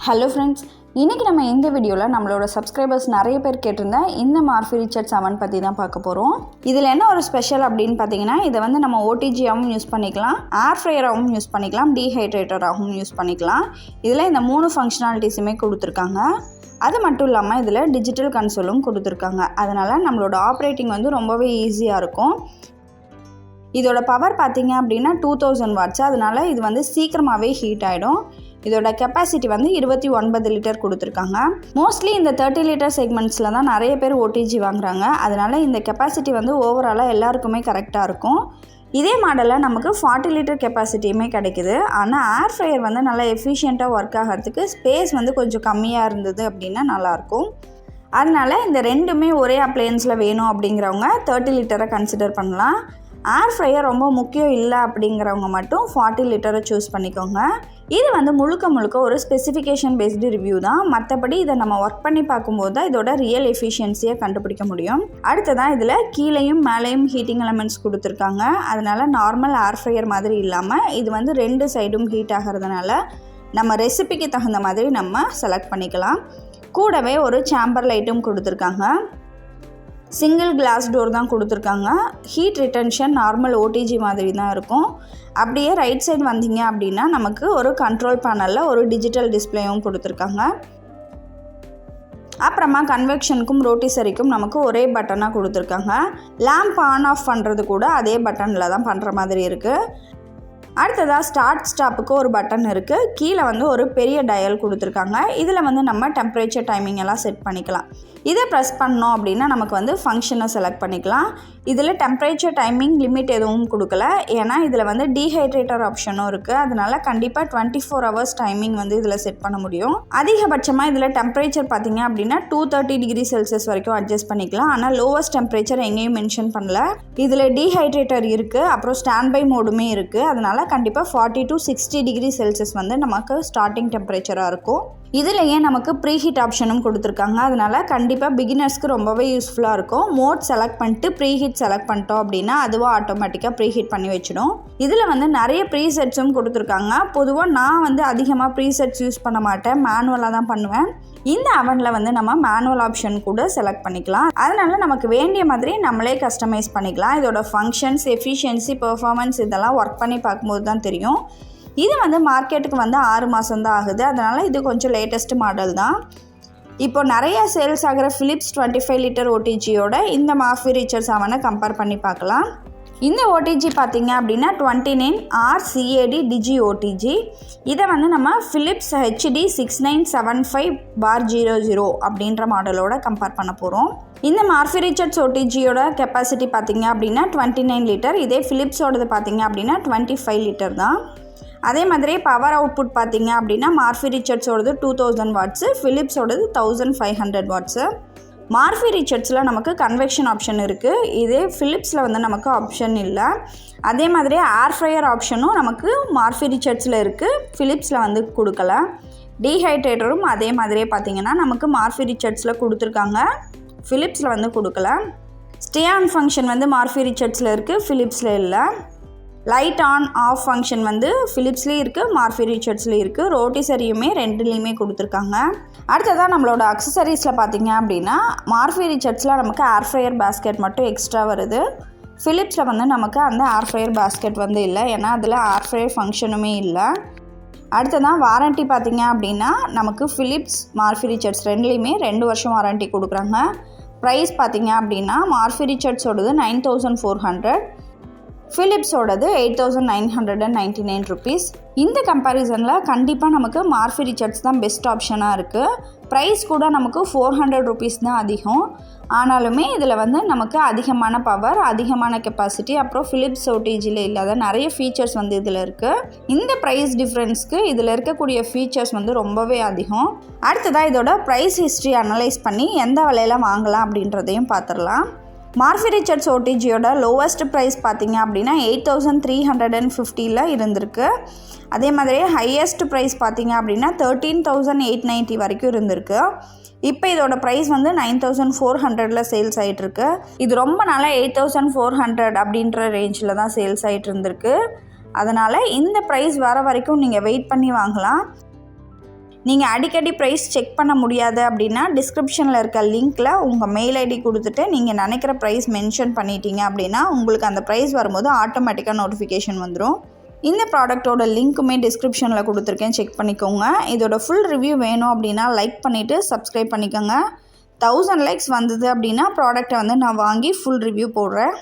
Hello friends, இன்றைக்கி நம்ம இந்த வீடியோவில் நம்மளோட சப்ஸ்கிரைபர்ஸ் நிறைய பேர் கேட்டிருந்த இந்த மார்ஃபி ரிச்சர்ட்ஸ் அவன் பற்றி தான் பார்க்க போகிறோம். இதில் என்ன ஒரு ஸ்பெஷல் அப்படின்னு பார்த்தீங்கன்னா, இதை வந்து நம்ம ஓடிஜியாகவும் யூஸ் பண்ணிக்கலாம், ஏர் ஃப்ரையராகவும் யூஸ் பண்ணிக்கலாம், டீஹைட்ரேட்டராகவும் யூஸ் பண்ணிக்கலாம். இதில் இந்த 3 ஃபங்க்ஷனாலிட்டிஸுமே கொடுத்துருக்காங்க. அது மட்டும் இல்லாமல் இதில் டிஜிட்டல் கன்சோலும் கொடுத்துருக்காங்க. அதனால் நம்மளோட ஆப்ரேட்டிங் வந்து ரொம்பவே ஈஸியாக இருக்கும். இதோட பவர் பார்த்தீங்க அப்படின்னா 2000 வாட்ஸ். அதனால் இது வந்து சீக்கிரமாகவே ஹீட் ஆகிடும். இதோட கெப்பாசிட்டி வந்து 29 லிட்டர் கொடுத்துருக்காங்க. மோஸ்ட்லி இந்த 30 லிட்டர் செக்மெண்ட்ஸில் தான் நிறைய பேர் ஓடிஜி வாங்குறாங்க. அதனால் இந்த கெப்பாசிட்டி வந்து ஓவராலாக எல்லாருக்குமே கரெக்டாக இருக்கும். இதே மாடலில் நமக்கு 40 லிட்டர் கெப்பாசிட்டியுமே கிடைக்குது. ஆனால் ஏர் ஃப்ரையர் வந்து நல்லா எஃபிஷியண்ட்டாக ஒர்க் ஆகிறதுக்கு ஸ்பேஸ் வந்து கொஞ்சம் கம்மியாக இருந்தது அப்படின்னா நல்லாயிருக்கும். அதனால் இந்த ரெண்டுமே ஒரே அப்ளையன்ஸில் வேணும் அப்படிங்கிறவங்க 30 லிட்டரை கன்சிடர் பண்ணலாம். ஏர் ஃப்ரையர் ரொம்ப முக்கியம் இல்லை அப்படிங்கிறவங்க மட்டும் 40 லிட்டரை சூஸ் பண்ணிக்கோங்க. இது வந்து முழுக்க ஒரு ஸ்பெசிஃபிகேஷன் பேஸ்டு ரிவ்யூ தான். மற்றபடி இதை நம்ம ஒர்க் பண்ணி பார்க்கும்போது தான் இதோட ரியல் எஃபிஷியன்சியை கண்டுபிடிக்க முடியும். அடுத்ததான் இதில் கீழேயும் மேலேயும் ஹீட்டிங் எலமெண்ட்ஸ் கொடுத்துருக்காங்க. அதனால் நார்மல் ஏர் ஃப்ரையர் மாதிரி இல்லாமல் இது வந்து 2 சைடும் ஹீட் ஆகிறதுனால நம்ம ரெசிபிக்கு தகுந்த மாதிரி நம்ம செலக்ட் பண்ணிக்கலாம். கூடவே ஒரு சேம்பர் லைட்டும் கொடுத்துருக்காங்க. சிங்கிள் கிளாஸ் டோர் தான் கொடுத்துருக்காங்க. ஹீட் ரிட்டன்ஷன் நார்மல் ஓடிஜி மாதிரி தான் இருக்கும். அப்படியே ரைட் சைடு வந்தீங்க அப்படின்னா நமக்கு ஒரு கண்ட்ரோல் பேனலில் ஒரு டிஜிட்டல் டிஸ்பிளேயும் கொடுத்துருக்காங்க. அப்புறமா கன்வெக்ஷனுக்கும் ரோட்டிசரிக்கும் நமக்கு ஒரே பட்டனாக கொடுத்துருக்காங்க. லேம்ப் ஆன் ஆஃப் பண்ணுறது கூட அதே பட்டனில் தான் பண்ணுற மாதிரி இருக்குது. அடுத்ததாக ஸ்டார்ட் ஸ்டாப்புக்கு ஒரு பட்டன் இருக்குது. கீழே வந்து ஒரு பெரிய டயல் கொடுத்துருக்காங்க. இதில் வந்து நம்ம டெம்பரேச்சர் டைமிங் எல்லாம் செட் பண்ணிக்கலாம். இதை ப்ரெஸ் பண்ணோம் அப்படின்னா நமக்கு வந்து ஃபங்க்ஷனை செலக்ட் பண்ணிக்கலாம். இதில் டெம்பரேச்சர் டைமிங் லிமிட் எதுவும் கொடுக்கல. ஏன்னா இதில் வந்து டீஹைட்ரேட்டர் ஆப்ஷனும் இருக்குது. அதனால கண்டிப்பாக 24 ஹவர்ஸ் டைமிங் வந்து இதில் செட் பண்ண முடியும். அதிகபட்சமாக இதில் டெம்பரேச்சர் பார்த்தீங்க அப்படின்னா 230 டிகிரி செல்சியஸ் வரைக்கும் அட்ஜஸ்ட் பண்ணிக்கலாம். ஆனால் லோவஸ்ட் டெம்பரேச்சர் எங்கேயும் மென்ஷன் பண்ணல. இதில் டீஹைட்ரேட்டர் இருக்குது, அப்புறம் ஸ்டாண்ட் பை மோடுமே இருக்குது. அதனால் கண்டிப்பாக 40 to 60 டிகிரி செல்சியஸ் வந்து நமக்கு ஸ்டார்டிங் டெம்பரேச்சராக இருக்கும். இதுலேயே நமக்கு ப்ரீஹீட் ஆப்ஷனும் கொடுத்துருக்காங்க. அதனால் கண்டிப்பாக பிகினர்ஸ்க்கு ரொம்பவே யூஸ்ஃபுல்லாக இருக்கும். மோட் செலக்ட் பண்ணிட்டு ப்ரீஹீட் செலக்ட் பண்ணிட்டோம் அப்படின்னா அதுவாக ஆட்டோமேட்டிக்காக ப்ரீஹீட் பண்ணி வச்சிடும். இதில் வந்து நிறைய ப்ரீசெட்ஸும் கொடுத்துருக்காங்க. பொதுவாக நான் வந்து அதிகமாக ப்ரீசெட்ஸ் யூஸ் பண்ண மாட்டேன், மேனுவலாக தான் பண்ணுவேன். இந்த அவனில் வந்து நம்ம மேனுவல் ஆப்ஷன் கூட செலக்ட் பண்ணிக்கலாம். அதனால் நமக்கு வேண்டிய மாதிரி நம்மளே கஸ்டமைஸ் பண்ணிக்கலாம். இதோட ஃபங்க்ஷன்ஸ், எஃபிஷியன்சி, பெர்ஃபார்மன்ஸ் இதெல்லாம் ஒர்க் பண்ணி பார்க்கும்போது தான் தெரியும். இது வந்து மார்க்கெட்டுக்கு வந்து 6 மாதம் தான் ஆகுது. அதனால் இது கொஞ்சம் லேட்டஸ்ட் மாடல் தான். இப்போ நிறைய சேல்ஸ் ஆகிற ஃபிலிப்ஸ் 25 லிட்டர் ஓடிஜியோட இந்த மார்ஃபி ரிச்சர்ட்ஸ் அவனை கம்பேர் பண்ணி பார்க்கலாம். இந்த ஓடிஜி பார்த்தீங்க அப்படின்னா 29 RCAD டிஜி ஓடிஜி. இதை வந்து நம்ம ஃபிலிப்ஸ் HD 6975/00 அப்படின்ற மாடலோட கம்பேர் பண்ண போகிறோம். இந்த மார்ஃபி ரிச்சர்ட்ஸ் ஓடிஜியோட கெப்பாசிட்டி பார்த்தீங்க அப்படின்னா 29 லிட்டர். இதே ஃபிலிப்ஸோடது பார்த்தீங்க அப்படின்னா 25 லிட்டர் தான். அதே மாதிரி பவர் அவுட்புட் பார்த்தீங்க அப்படின்னா மார்ஃபி ரிச்சர்ட்ஸோடது 2000 வாட்ஸு, ஃபிலிப்ஸோடது 1500 வாட்ஸு. மார்ஃபி ரிச்சர்ட்ஸில் நமக்கு கன்வெக்ஷன் ஆப்ஷன் இருக்குது. இதே ஃபிலிப்ஸில் வந்து நமக்கு ஆப்ஷன் இல்லை. அதே மாதிரி ஏர் ஃப்ரையர் ஆப்ஷனும் நமக்கு மார்ஃபி ரிச்சர்ட்ஸில் இருக்குது, ஃபிலிப்ஸில் வந்து கொடுக்கல. டீஹைட்ரேட்டரும் அதே மாதிரியே பார்த்திங்கன்னா நமக்கு மார்ஃபி ரிச்சர்ட்ஸில் கொடுத்துருக்காங்க, ஃபிலிப்ஸில் வந்து கொடுக்கல. ஸ்டே ஆன் ஃபங்க்ஷன் வந்து மார்ஃபி ரிச்சர்ட்ஸில் இருக்குது, ஃபிலிப்ஸில் இல்லை. லைட் ஆன் ஆஃப் ஃபங்க்ஷன் வந்து ஃபிலிப்ஸ்லேயும் இருக்குது, மார்ஃபி ரிச்சர்ட்ஸ்லேயும் இருக்குது. ரோட்டிசரியுமே ரெண்டுலேயுமே கொடுத்துருக்காங்க. அடுத்ததாக நம்மளோட அக்சசரிஸில் பார்த்தீங்க அப்படின்னா மார்ஃபி ரிச்சர்ட்ஸில் நமக்கு ஏர் ஃப்ரையர் பேஸ்கெட் மட்டும் எக்ஸ்ட்ரா வருது. ஃபிலிப்ஸில் வந்து நமக்கு அந்த ஏர் ஃப்ரையர் பேஸ்கெட் வந்து இல்லை, ஏன்னா அதில் ஏர் ஃப்ரையர் ஃபங்க்ஷனுமே இல்லை. அடுத்ததான் வாரண்ட்டி பார்த்தீங்க அப்படின்னா நமக்கு ஃபிலிப்ஸ், மார்ஃபி ரிச்சர்ட்ஸ் ரெண்டுலேயுமே 2 வருஷம் வாரண்ட்டி கொடுக்குறாங்க. ப்ரைஸ் பார்த்தீங்க அப்படின்னா மார்ஃபி ரிச்சர்ட்ஸோடது 9400, ஃபிலிப்ஸோடது 8999 ருபீஸ். இந்த கம்பேரிசனில் கண்டிப்பாக நமக்கு மார்ஃபி ரிச்சர்ட்ஸ் தான் பெஸ்ட் ஆப்ஷனாக இருக்குது. ப்ரைஸ் கூட நமக்கு 400 ருபீஸ் தான் அதிகம். ஆனாலுமே இதில் வந்து நமக்கு அதிகமான பவர், அதிகமான கெப்பாசிட்டி, அப்புறம் ஃபிலிப்ஸ் ஓடிஜியில் இல்லாத நிறைய ஃபீச்சர்ஸ் வந்து இதில் இருக்குது. இந்த ப்ரைஸ் டிஃப்ரென்ஸ்க்கு இதில் இருக்கக்கூடிய ஃபீச்சர்ஸ் வந்து ரொம்பவே அதிகம். அடுத்ததாக இதோட ப்ரைஸ் ஹிஸ்ட்ரி அனலைஸ் பண்ணி எந்த விலையில் வாங்கலாம் அப்படின்றதையும் பார்த்துடலாம். மார்ஃபி ரிச்சர்ட்ஸ் ஓடிஜியோட லோவஸ்ட் ப்ரைஸ் பார்த்தீங்க அப்படின்னா 8350 இருந்திருக்கு. அதே மாதிரி ஹையஸ்ட் ப்ரைஸ் பார்த்தீங்க அப்படின்னா 13890 வரைக்கும் இருந்திருக்கு. இப்போ இதோட ப்ரைஸ் வந்து 9400 சேல்ஸ் ஆகிட்டுருக்கு. இது ரொம்ப நாளாக 8400 அப்படின்ற ரேஞ்சில் தான் சேல்ஸ் ஆகிட்டு இருந்திருக்கு. அதனால் இந்த ப்ரைஸ் வர வரைக்கும் நீங்கள் வெயிட் பண்ணி வாங்கலாம். நீங்கள் அடிக்கடி ப்ரைஸ் செக் பண்ண முடியாது அப்படின்னா டிஸ்கிரிப்ஷனில் இருக்க லிங்க்கில் உங்கள் மெயில் ஐடி கொடுத்துட்டு நீங்கள் நினைக்கிற ப்ரைஸ் மென்ஷன் பண்ணிட்டீங்க அப்படின்னா உங்களுக்கு அந்த ப்ரைஸ் வரும்போது ஆட்டோமேட்டிக்காக நோட்டிஃபிகேஷன் வந்துடும். இந்த ப்ராடக்ட்டோட லிங்க்குமே டிஸ்கிரிப்ஷனில் கொடுத்துருக்கேன், செக் பண்ணிக்கோங்க. இதோட ஃபுல் ரிவ்யூ வேணும் அப்படின்னா லைக் பண்ணிவிட்டு சப்ஸ்கிரைப் பண்ணிக்கோங்க. 1000 லைக்ஸ் வந்தது அப்படின்னா ப்ராடக்ட்டை வந்து நான் வாங்கி ஃபுல் ரிவ்யூ போடுறேன்.